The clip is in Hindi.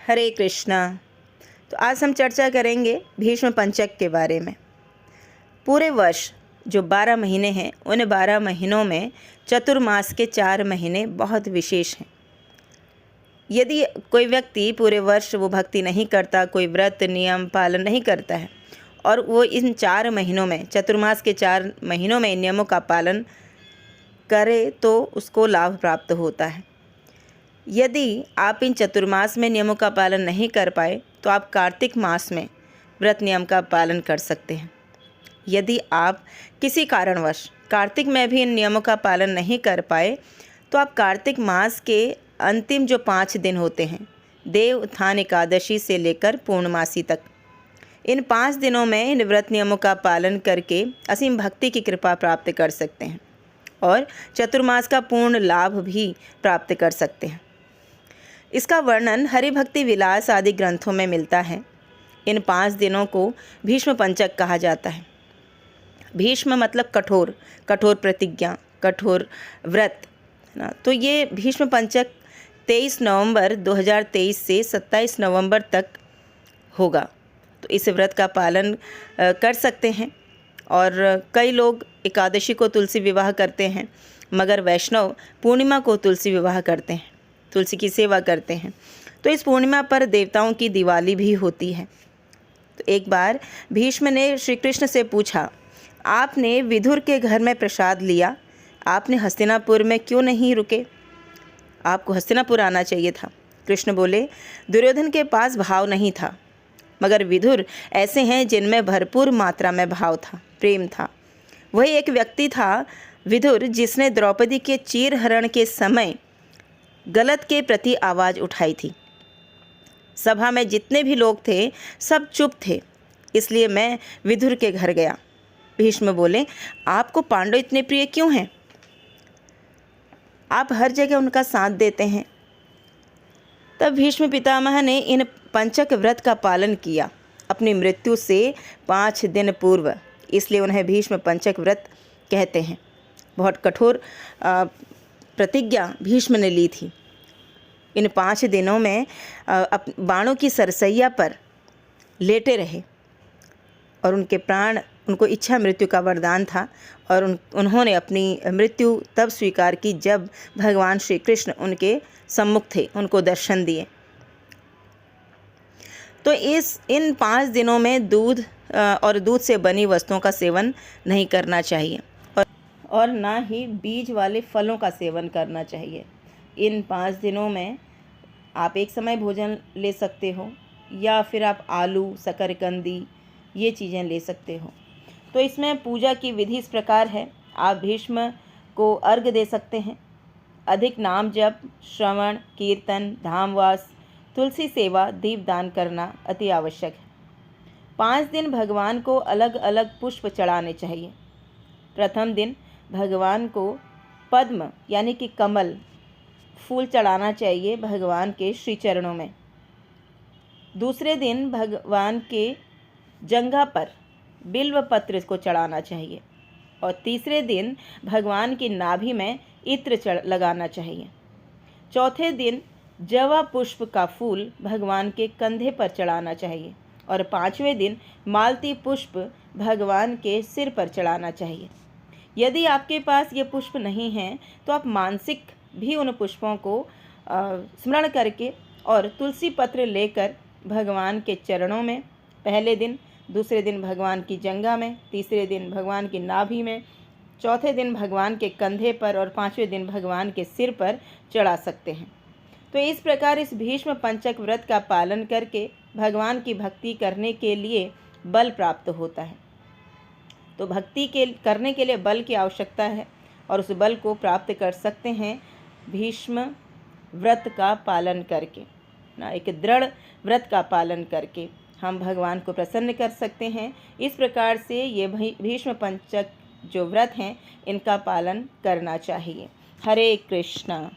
हरे कृष्णा। तो आज हम चर्चा करेंगे भीष्म पंचक के बारे में। पूरे वर्ष जो 12 महीने हैं, उन 12 महीनों में चतुर्मास के 4 महीने बहुत विशेष हैं। यदि कोई व्यक्ति पूरे वर्ष वो भक्ति नहीं करता, कोई व्रत नियम पालन नहीं करता है और वो इन 4 महीनों में, चतुर्मास के 4 महीनों में इन नियमों का पालन करे तो उसको लाभ प्राप्त होता है। यदि आप इन चतुर्मास में नियमों का पालन नहीं कर पाए तो आप कार्तिक मास में व्रत नियम का पालन कर सकते हैं। यदि आप किसी कारणवश कार्तिक में भी इन नियमों का पालन नहीं कर पाए तो आप कार्तिक मास के अंतिम जो 5 दिन होते हैं, देव उत्थान एकादशी से लेकर पूर्णमासी तक, इन 5 दिनों में इन व्रत नियमों का पालन करके असीम भक्ति की कृपा प्राप्त कर सकते हैं और चतुर्मास का पूर्ण लाभ भी प्राप्त कर सकते हैं। इसका वर्णन हरिभक्ति विलास आदि ग्रंथों में मिलता है। इन 5 दिनों को भीष्म पंचक कहा जाता है। भीष्म मतलब कठोर, कठोर प्रतिज्ञा, कठोर व्रत ना। तो ये भीष्म पंचक 23 नवंबर 2023 से 27 नवंबर तक होगा। तो इस व्रत का पालन कर सकते हैं। और कई लोग एकादशी को तुलसी विवाह करते हैं, मगर वैष्णव पूर्णिमा को तुलसी विवाह करते हैं, तुलसी की सेवा करते हैं। तो इस पूर्णिमा पर देवताओं की दिवाली भी होती है। तो एक बार भीष्म ने श्री कृष्ण से पूछा, आपने विदुर के घर में प्रसाद लिया, आपने हस्तिनापुर में क्यों नहीं रुके? आपको हस्तिनापुर आना चाहिए था। कृष्ण बोले, दुर्योधन के पास भाव नहीं था, मगर विदुर ऐसे हैं जिनमें भरपूर मात्रा में भाव था, प्रेम था। वही एक व्यक्ति था विदुर जिसने द्रौपदी के चीरहरण के समय गलत के प्रति आवाज़ उठाई थी। सभा में जितने भी लोग थे सब चुप थे, इसलिए मैं विदुर के घर गया। भीष्म बोले, आपको पांडव इतने प्रिय क्यों हैं? आप हर जगह उनका साथ देते हैं। तब भीष्म पितामह ने इन पंचक व्रत का पालन किया अपनी मृत्यु से 5 दिन पूर्व, इसलिए उन्हें भीष्म पंचक व्रत कहते हैं। बहुत कठोर प्रतिज्ञा भीष्म ने ली थी। इन 5 दिनों में बाणों की सरसैया पर लेटे रहे और उनके प्राण, उनको इच्छा मृत्यु का वरदान था और उन्होंने अपनी मृत्यु तब स्वीकार की जब भगवान श्री कृष्ण उनके सम्मुख थे, उनको दर्शन दिए। तो इन 5 दिनों में दूध और दूध से बनी वस्तुओं का सेवन नहीं करना चाहिए और ना ही बीज वाले फलों का सेवन करना चाहिए। इन 5 दिनों में आप एक समय भोजन ले सकते हो या फिर आप आलू, शकरकंदी ये चीज़ें ले सकते हो। तो इसमें पूजा की विधि इस प्रकार है। आप भीष्म को अर्घ्य दे सकते हैं। अधिक नाम जप, श्रवण, कीर्तन, धामवास, तुलसी सेवा, दीपदान करना अति आवश्यक है। 5 दिन भगवान को अलग अलग पुष्प चढ़ाने चाहिए। प्रथम दिन भगवान को पद्म यानी कि कमल फूल चढ़ाना चाहिए भगवान के श्री चरणों में। दूसरे दिन भगवान के जंघा पर बिल्व पत्र को चढ़ाना चाहिए और तीसरे दिन भगवान की नाभि में इत्र लगाना चाहिए। चौथे दिन जवा पुष्प का फूल भगवान के कंधे पर चढ़ाना चाहिए और 5वें दिन मालती पुष्प भगवान के सिर पर चढ़ाना चाहिए। यदि आपके पास ये पुष्प नहीं हैं तो आप मानसिक भी उन पुष्पों को स्मरण करके और तुलसी पत्र लेकर भगवान के चरणों में पहले दिन, दूसरे दिन भगवान की जंघा में, तीसरे दिन भगवान की नाभि में, चौथे दिन भगवान के कंधे पर और 5वें दिन भगवान के सिर पर चढ़ा सकते हैं। तो इस प्रकार इस भीष्म पंचक व्रत का पालन करके भगवान की भक्ति करने के लिए बल प्राप्त होता है। तो भक्ति करने के लिए बल की आवश्यकता है और उस बल को प्राप्त कर सकते हैं भीष्म व्रत का पालन करके ना। एक दृढ़ व्रत का पालन करके हम भगवान को प्रसन्न कर सकते हैं। इस प्रकार से ये भीष्म पंचक जो व्रत हैं इनका पालन करना चाहिए। हरे कृष्णा।